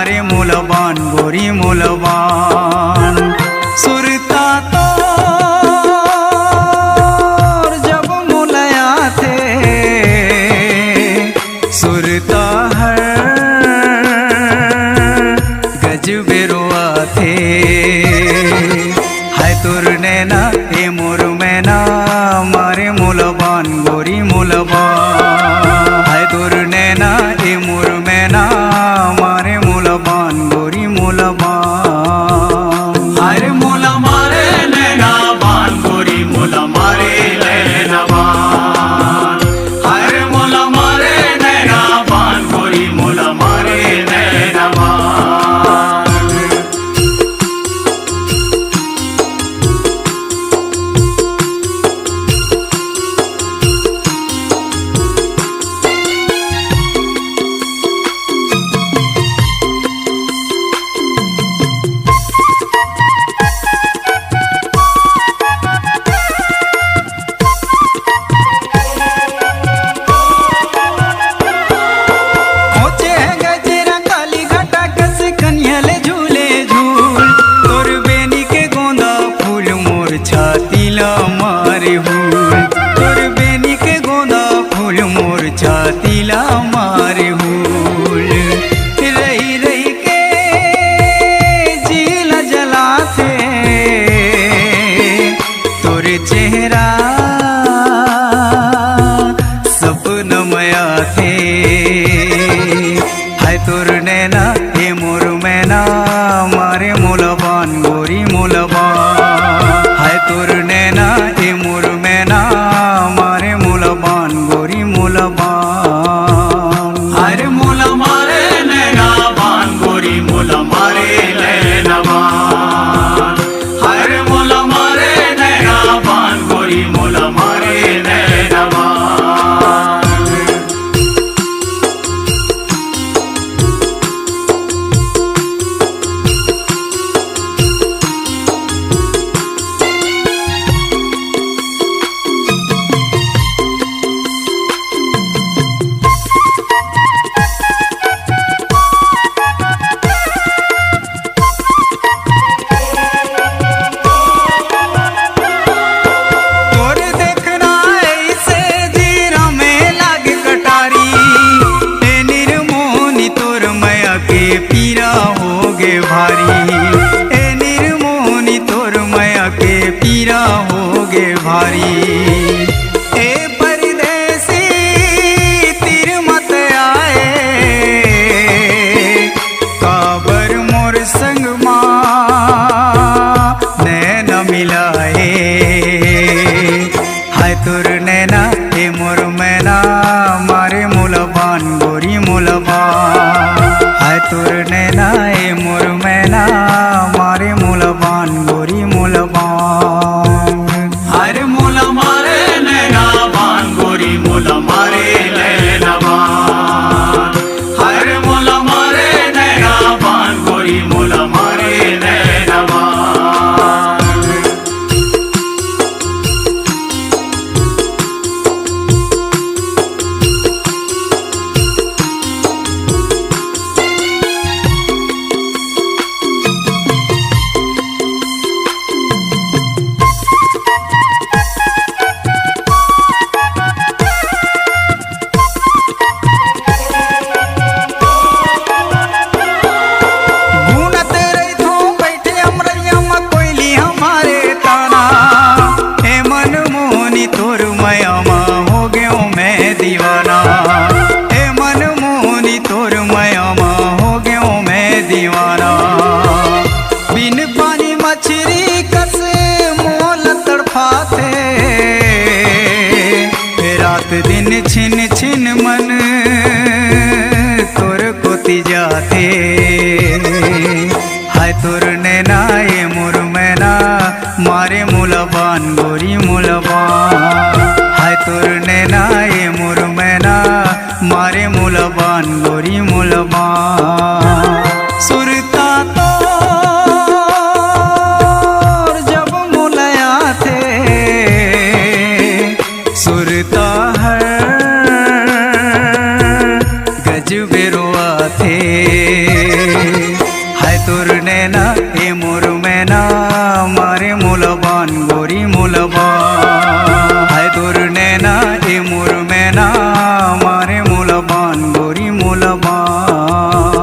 मारे मूलबान गोरी मूलबान। सुरता तो जब मुलया थे सुरता हर गजबे रोआ थे। हाय तुर नैना ए मोर मैना मारे मूलबान गोरी मूलबान। हाय तुर नैना ए मोर मैना मारे मूलबान गोरी मूलबान। हर मूला मारे नैना बान गोरी मूला मारे नैना बान। हर मूला मारे नैना बान गोरी मूला मारे नैना बान। छातीला मारे हुल रही रही के जीला जलाते तोरे चेहरा सपनमया थे। हाय तोर नैना ए मोर मैना मारे मूलबान गोरी मूलबान। हाय तोर नैना ए मोर मैना मारे मूलबान गोरी मूलबान। हर मूला मारे नैना बान गोरी मूला मारे नैना बान। हर मूला मारे नैना बान गोरी मूला मारे नैना बान। पीरा होगे भारी ए निर्मोनी तोर माया के पीरा होगे भारी। ए परदेसी तिर मत आए काबर मोर संग माँ नैना मिलाए। हाय तुर नैना ए मोर मैना मारे मूलबान गोरी मूलबान। हाय तुर नैना ए मोर मैना मारे मूलबान गोरी मूलबान। हर मूला मारे नैना बान गोरी मूला मारे नैना बान। हर मूला मारे नैना बान गोरी मूला मारे नैना बान। रात दिन छिन छिन मन तोर कोती जाते। हाय तोर नैना ए मोर मैना मारे मूलबान गोरी मूलबान। हाय तोर नैना ए मोर मैना मारे मूलबान गोरी मूलबान। सुरता तो जब मुलया थे सुरता हर गजबे रोआ थे। नैना ए मोर मैना मारे मूलबान गोरी मूलबान हाय तोर नैना ए मोर मैना मारे मूलबान गोरी मूलबान